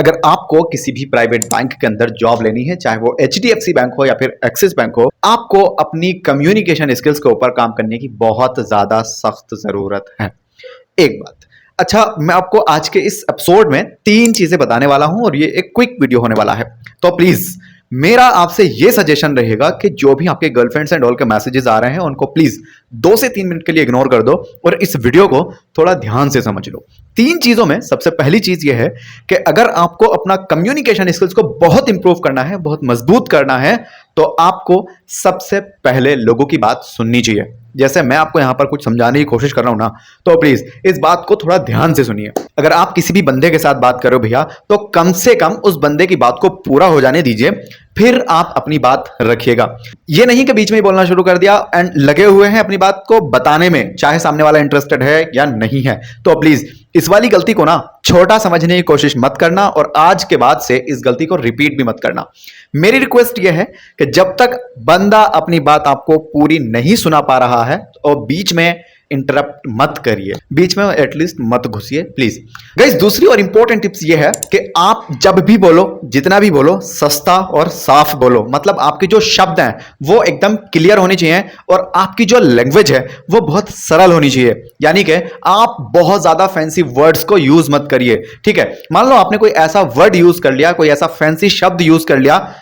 अगर आपको किसी भी प्राइवेट बैंक के अंदर जॉब लेनी है, चाहे वो HDFC बैंक हो या फिर एक्सिस बैंक हो, आपको अपनी कम्युनिकेशन स्किल्स के ऊपर काम करने की बहुत ज्यादा सख्त जरूरत है। एक बात, अच्छा, मैं आपको आज के इस एपिसोड में 3 चीजें बताने वाला हूं और ये एक क्विक वीडियो होने वाला है। तो प्लीज मेरा आपसे ये सजेशन रहेगा कि जो भी आपके गर्लफ्रेंड्स एंड ऑल के मैसेजेस आ रहे हैं उनको प्लीज 2 से 3 मिनट के लिए इग्नोर कर दो और इस वीडियो को थोड़ा ध्यान से समझ लो। 3 चीजों में सबसे पहली चीज यह है कि अगर आपको अपना कम्युनिकेशन स्किल्स को बहुत इंप्रूव करना है, बहुत मजबूत करना है, तो आपको सबसे पहले लोगों की बात सुननी चाहिए। जैसे मैं आपको यहां पर कुछ समझाने की कोशिश कर रहा हूं ना, तो प्लीज इस बात को थोड़ा ध्यान से सुनिए। अगर आप किसी भी बंदे के साथ बात करो भैया, तो कम से कम उस बंदे की बात को पूरा हो जाने दीजिए, फिर आप अपनी बात रखिएगा। ये नहीं कि बीच में ही बोलना शुरू कर दिया एंड लगे हुए हैं अपनी बात को बताने में, चाहे सामने वाला इंटरेस्टेड है या नहीं है। तो प्लीज इस वाली गलती को ना छोटा समझने की कोशिश मत करना और आज के बाद से इस गलती को रिपीट भी मत करना। मेरी रिक्वेस्ट यह है कि जब तक बंदा अपनी बात आपको पूरी नहीं सुना पा रहा है और बीच में इंटरप्ट मत करिए, बीच में एटलीस्ट मत घुसिए प्लीज। गाइस, दूसरी और इंपॉर्टेंट टिप्स ये है कि आप जब भी बोलो, जितना भी बोलो, सस्ता और साफ बोलो। मतलब आपके जो शब्द हैं वो एकदम क्लियर होने चाहिए और आपकी जो लैंग्वेज है वो बहुत सरल होनी चाहिए। यानी कि आप बहुत ज्यादा फैंसी वर्ड्स को यूज मत करिए। ठीक है, मान लो आपने कोई ऐसा वर्ड यूज कर लिया, कोई ऐसा फैंसी शब्द यूज कर लिया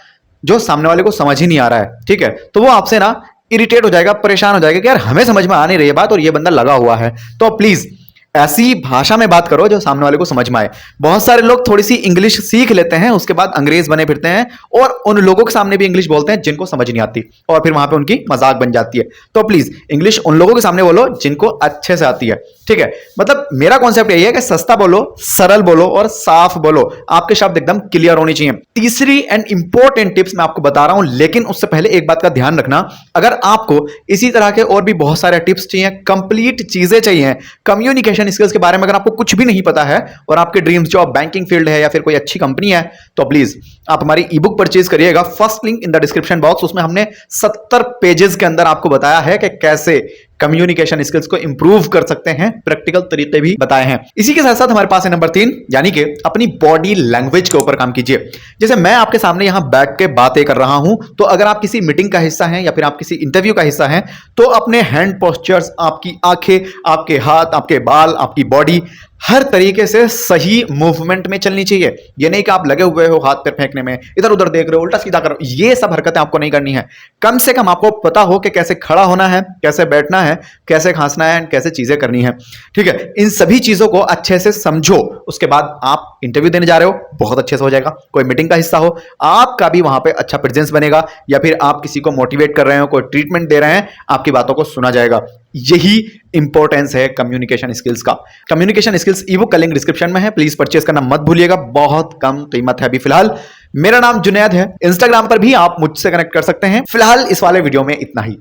जो सामने वाले को समझ ही नहीं आ रहा है, ठीक है, तो वो आपसे ना इरिटेट हो जाएगा, परेशान हो जाएगा कि यार हमें समझ में आ नहीं रही है बात और ये बंदा लगा हुआ है। तो प्लीज ऐसी भाषा में बात करो जो सामने वाले को समझ में आए। बहुत सारे लोग थोड़ी सी इंग्लिश सीख लेते हैं, उसके बाद अंग्रेज बने फिरते हैं और उन लोगों के सामने भी इंग्लिश बोलते हैं जिनको समझ नहीं आती और फिर वहां पे उनकी मजाक बन जाती है। तो प्लीज इंग्लिश उन लोगों के सामने बोलो जिनको अच्छे से आती है। ठीक है, मतलब मेरा कॉन्सेप्ट यही है कि सस्ता बोलो, सरल बोलो और साफ बोलो। आपके शब्द एकदम क्लियर होने चाहिए। तीसरी एंड इंपॉर्टेंट टिप्स मैं आपको बता रहा हूं, लेकिन उससे पहले एक बात का ध्यान रखना, अगर आपको इसी तरह के और भी बहुत सारे टिप्स चाहिए, कंप्लीट चीजें चाहिए कम्युनिकेशन स्किल्स के बारे में, अगर आपको कुछ भी नहीं पता है और आपके ड्रीम्स जॉब बैंकिंग फील्ड है या फिर कोई अच्छी कंपनी है, तो प्लीज आप हमारी ईबुक परचेज करिएगा। First link in the description box. उसमें हमने 70 पेजेस के अंदर आपको बताया है कि कैसे कम्युनिकेशन स्किल्स को इंप्रूव कर सकते हैं, प्रैक्टिकल तरीके भी बताए हैं। इसी के साथ साथ हमारे पास है नंबर 3, यानी कि अपनी बॉडी लैंग्वेज के ऊपर काम कीजिए। जैसे मैं आपके सामने यहां बैठ के बातें कर रहा हूं, तो अगर आप किसी मीटिंग का हिस्सा हैं या फिर आप किसी इंटरव्यू का हिस्सा हैं, तो अपने हैंड पोस्चर्स, आपकी आंखें, आपके हाथ, आपके बाल, आपकी बॉडी हर तरीके से सही मूवमेंट में चलनी चाहिए। ये नहीं कि आप लगे हुए हो हाथ पैर फेंकने में, इधर उधर देख रहे हो, उल्टा सीधा कर रहे हो, ये सब हरकतें आपको नहीं करनी है। कम से कम आपको पता हो कि कैसे खड़ा होना है, कैसे बैठना है, कैसे खांसना है, कैसे चीजें करनी है। ठीक है, इन सभी चीजों को अच्छे से समझो। उसके बाद आप इंटरव्यू देने जा रहे हो, बहुत अच्छे से हो जाएगा। कोई मीटिंग का हिस्सा हो, आपका भी वहां पे अच्छा प्रेजेंस बनेगा, या फिर आप किसी को मोटिवेट कर रहे हो, कोई ट्रीटमेंट दे रहे हैं, आपकी बातों को सुना जाएगा। यही इंपॉर्टेंस है कम्युनिकेशन स्किल्स का। कम्युनिकेशन स्किल्स ईबुक का लिंक डिस्क्रिप्शन में है, प्लीज परचेज करना मत भूलिएगा। बहुत कम कीमत है अभी फिलहाल। मेरा नाम जुनैद है, इंस्टाग्राम पर भी आप मुझसे कनेक्ट कर सकते हैं। फिलहाल इस वाले वीडियो में इतना ही।